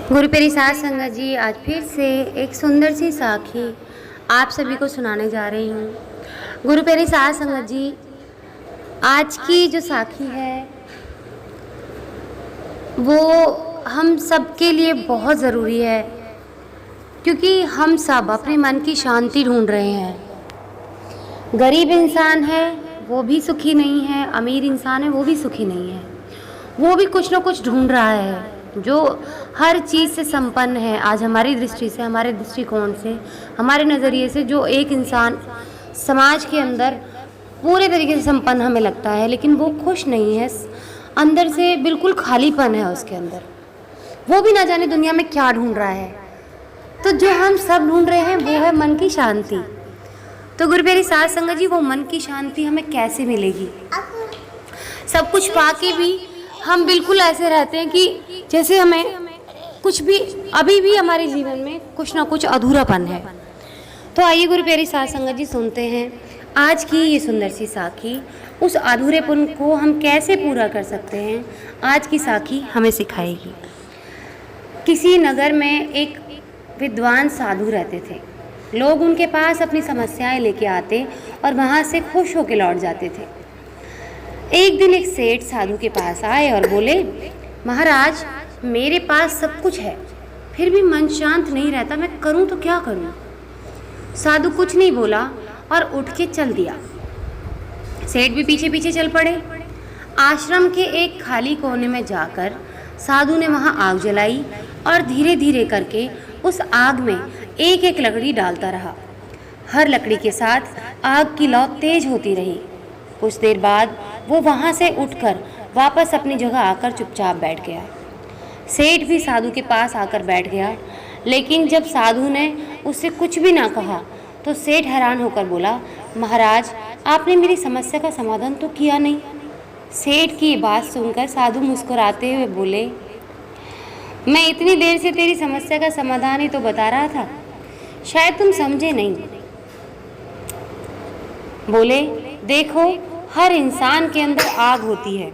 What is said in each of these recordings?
गुरु प्यारी साध संगत जी, आज फिर से एक सुंदर सी साखी आप सभी को सुनाने जा रही हूँ। गुरु प्यारी साध संगत जी, आज की जो साखी है वो हम सब के लिए बहुत ज़रूरी है, क्योंकि हम सब अपने मन की शांति ढूंढ रहे हैं। गरीब इंसान है वो भी सुखी नहीं है, अमीर इंसान है वो भी सुखी नहीं है। वो भी कुछ ना कुछ ढूंढ रहा है। जो हर चीज़ से संपन्न है, आज हमारी दृष्टि से, हमारे दृष्टिकोण से, हमारे नज़रिए से जो एक इंसान समाज के अंदर पूरे तरीके से संपन्न हमें लगता है, लेकिन वो खुश नहीं है। अंदर से बिल्कुल खालीपन है उसके अंदर। वो भी ना जाने दुनिया में क्या ढूंढ रहा है। तो जो हम सब ढूंढ रहे हैं वो है मन की शांति। तो गुरु प्यारी साध संगत जी, वो मन की शांति हमें कैसे मिलेगी? सब कुछ पाके भी हम बिल्कुल ऐसे रहते हैं कि जैसे हमें कुछ भी, अभी भी हमारे जीवन में कुछ ना कुछ अधूरापन है। तो आइए गुरु प्यारी साध संगत जी, सुनते हैं आज की ये सुंदर सी साखी। उस अधूरेपन को हम कैसे पूरा कर सकते हैं, आज की साखी हमें सिखाएगी। किसी नगर में एक विद्वान साधु रहते थे। लोग उनके पास अपनी समस्याएं लेके आते और वहाँ से खुश होकर लौट जाते थे। एक दिन एक सेठ साधु के पास आए और बोले, महाराज, मेरे पास सब कुछ है, फिर भी मन शांत नहीं रहता, मैं करूं तो क्या करूं? साधु कुछ नहीं बोला और उठ के चल दिया। सेठ भी पीछे पीछे चल पड़े। आश्रम के एक खाली कोने में जाकर साधु ने वहां आग जलाई और धीरे धीरे करके उस आग में एक एक लकड़ी डालता रहा। हर लकड़ी के साथ आग की लौ तेज होती रही। कुछ देर बाद वो वहाँ से उठकर वापस अपनी जगह आकर चुपचाप बैठ गया। सेठ भी साधु के पास आकर बैठ गया, लेकिन जब साधु ने उससे कुछ भी ना कहा तो सेठ हैरान होकर बोला, महाराज, आपने मेरी समस्या का समाधान तो किया नहीं। सेठ की ये बात सुनकर साधु मुस्कुराते हुए बोले, मैं इतनी देर से तेरी समस्या का समाधान ही तो बता रहा था, शायद तुम समझे नहीं। बोले, देखो, हर इंसान के अंदर आग होती है,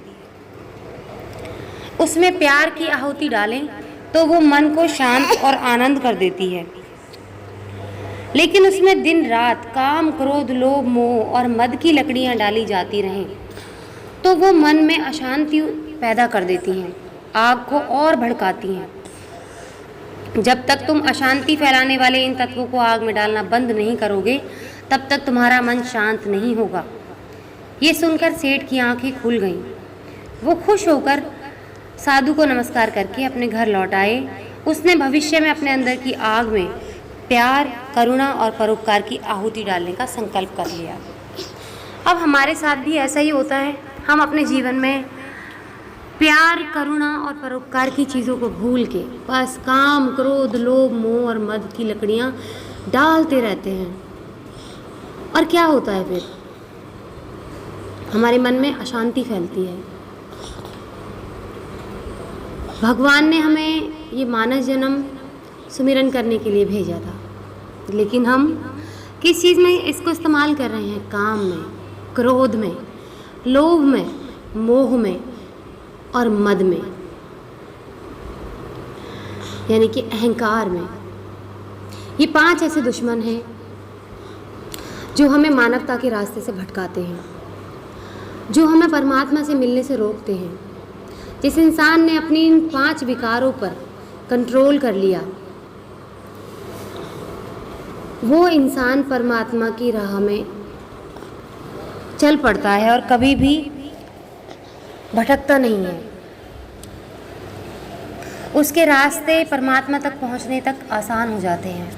उसमें प्यार की आहुति डालें तो वो मन को शांत और आनंद कर देती है। लेकिन उसमें दिन रात काम, क्रोध, लोभ, मोह और मद की लकड़ियां डाली जाती रहें तो वो मन में अशांति पैदा कर देती हैं, आग को और भड़काती हैं। जब तक तुम अशांति फैलाने वाले इन तत्वों को आग में डालना बंद नहीं करोगे, तब तक तुम्हारा मन शांत नहीं होगा। ये सुनकर सेठ की आंखें खुल गईं। वो खुश होकर साधु को नमस्कार करके अपने घर लौट आए। उसने भविष्य में अपने अंदर की आग में प्यार, करुणा और परोपकार की आहुति डालने का संकल्प कर लिया। अब हमारे साथ भी ऐसा ही होता है। हम अपने जीवन में प्यार, करुणा और परोपकार की चीज़ों को भूल के बस काम, क्रोध, लोभ, मोह और मद की लकड़ियाँ डालते रहते हैं। और क्या होता है फिर? हमारे मन में अशांति फैलती है। भगवान ने हमें ये मानव जन्म सुमिरन करने के लिए भेजा था, लेकिन हम किस चीज़ में इसको इस्तेमाल कर रहे हैं? काम में, क्रोध में, लोभ में, मोह में और मद में, यानी कि अहंकार में। ये 5 ऐसे दुश्मन हैं जो हमें मानवता के रास्ते से भटकाते हैं, जो हमें परमात्मा से मिलने से रोकते हैं। जिस इंसान ने अपनी इन 5 विकारों पर कंट्रोल कर लिया, वो इंसान परमात्मा की राह में चल पड़ता है और कभी भी भटकता नहीं है। उसके रास्ते परमात्मा तक पहुंचने तक आसान हो जाते हैं।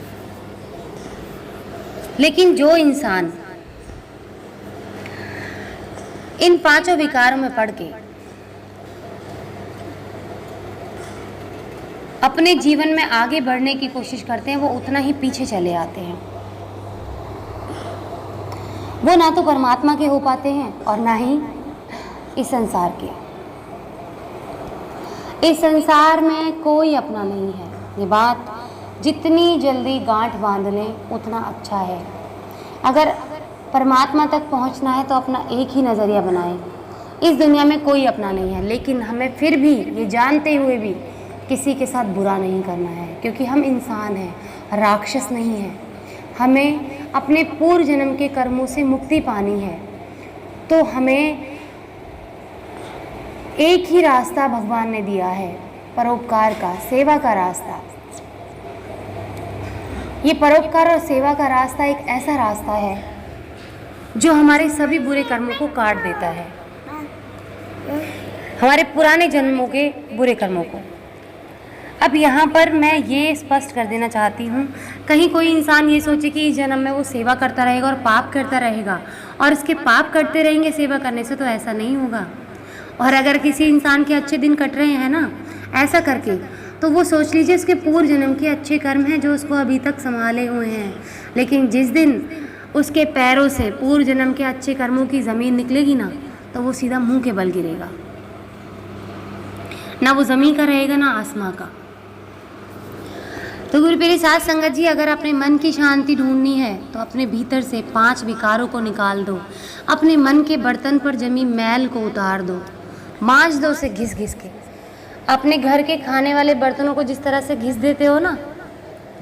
लेकिन जो इंसान इन 5 विकारों में पड़ के अपने जीवन में आगे बढ़ने की कोशिश करते हैं, वो उतना ही पीछे चले आते हैं। वो ना तो परमात्मा के हो पाते हैं और ना ही इस संसार के। इस संसार में कोई अपना नहीं है। ये बात जितनी जल्दी गांठ बांध लें उतना अच्छा है। अगर परमात्मा तक पहुंचना है तो अपना एक ही नज़रिया बनाएं। इस दुनिया में कोई अपना नहीं है, लेकिन हमें फिर भी ये जानते हुए भी किसी के साथ बुरा नहीं करना है, क्योंकि हम इंसान हैं, राक्षस नहीं हैं। हमें अपने पूर्व जन्म के कर्मों से मुक्ति पानी है। तो हमें एक ही रास्ता भगवान ने दिया है, परोपकार का, सेवा का रास्ता। ये परोपकार और सेवा का रास्ता एक ऐसा रास्ता है जो हमारे सभी बुरे कर्मों को काट देता है, हमारे पुराने जन्मों के बुरे कर्मों को। अब यहाँ पर मैं ये स्पष्ट कर देना चाहती हूँ, कहीं कोई इंसान ये सोचे कि इस जन्म में वो सेवा करता रहेगा और पाप करता रहेगा और इसके पाप करते रहेंगे सेवा करने से, तो ऐसा नहीं होगा। और अगर किसी इंसान के अच्छे दिन कट रहे हैं ना ऐसा करके, तो वो सोच लीजिए उसके पूर्व जन्म के अच्छे कर्म हैं जो उसको अभी तक संभाले हुए हैं। लेकिन जिस दिन उसके पैरों से पूर्व जन्म के अच्छे कर्मों की ज़मीन निकलेगी ना, तो वो सीधा मुंह के बल गिरेगा, ना वो ज़मीन का रहेगा ना आसमां का। तो गुरु प्यारे साध संगत जी, अगर अपने मन की शांति ढूंढनी है तो अपने भीतर से 5 विकारों को निकाल दो, अपने मन के बर्तन पर जमी मैल को उतार दो, मांज दो उसे घिस घिस के। अपने घर के खाने वाले बर्तनों को जिस तरह से घिस देते हो ना,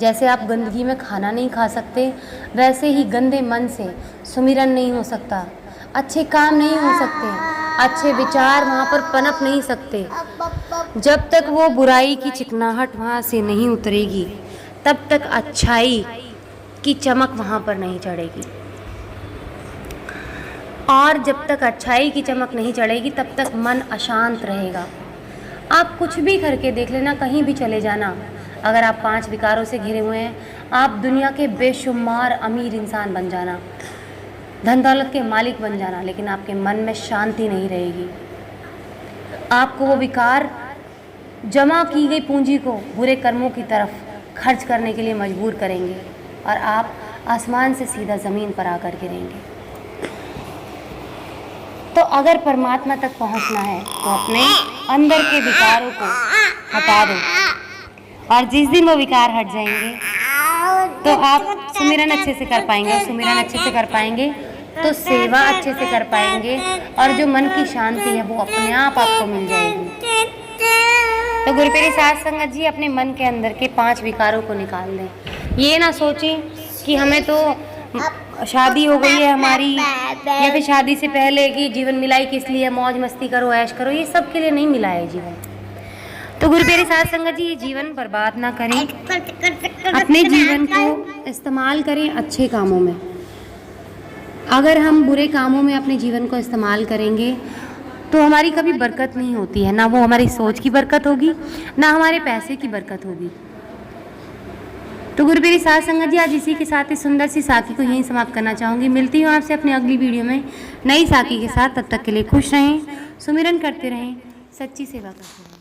जैसे आप गंदगी में खाना नहीं खा सकते, वैसे ही गंदे मन से सुमिरन नहीं हो सकता, अच्छे काम नहीं हो सकते, अच्छे विचार वहाँ पर पनप नहीं सकते। जब तक वो बुराई की चिकनाहट वहाँ से नहीं उतरेगी, तब तक अच्छाई की चमक वहाँ पर नहीं चढ़ेगी। और जब तक अच्छाई की चमक नहीं चढ़ेगी, तब तक मन अशांत रहेगा। आप कुछ भी करके देख लेना, कहीं भी चले जाना, अगर आप 5 विकारों से घिरे हुए हैं, आप दुनिया के बेशुमार अमीर इंसान बन जाना, धन दौलत के मालिक बन जाना, लेकिन आपके मन में शांति नहीं रहेगी। आपको वो विकार जमा की गई पूंजी को बुरे कर्मों की तरफ खर्च करने के लिए मजबूर करेंगे और आप आसमान से सीधा ज़मीन पर आकर गिरेंगे। तो अगर परमात्मा तक पहुंचना है तो अपने अंदर के विकारों को हटा दो, और जिस दिन वो विकार हट जाएंगे तो आप सुमिरन अच्छे से कर पाएंगे, और सुमिरन अच्छे से कर पाएंगे तो सेवा अच्छे से कर पाएंगे, और जो मन की शांति है वो अपने आप आपको मिल जाएगी। तो गुरु प्यारे साध संगत जी, अपने मन के अंदर के 5 विकारों को निकाल दें। ये ना सोचें कि हमें तो शादी हो गई है हमारी, या फिर शादी से पहले कि जीवन मिलाई किस लिए, मौज मस्ती करो, ऐश करो, ये सब के लिए नहीं मिला है जीवन। तो गुरु प्यारे साध संगत जी, ये जीवन बर्बाद ना करें, अपने जीवन को इस्तेमाल करें अच्छे कामों में। अगर हम बुरे कामों में अपने जीवन को इस्तेमाल करेंगे तो हमारी कभी बरकत नहीं होती है, ना वो हमारी सोच की बरकत होगी, ना हमारे पैसे की बरकत होगी। तो गुरु प्यारे साध संगत जी, आज इसी के साथ इस सुंदर सी साखी को यहीं समाप्त करना चाहूँगी। मिलती हूँ आपसे अपनी अगली वीडियो में नई साखी के साथ। तब तक के लिए खुश रहें, सुमिरन करते रहें, सच्ची सेवा करते रहें।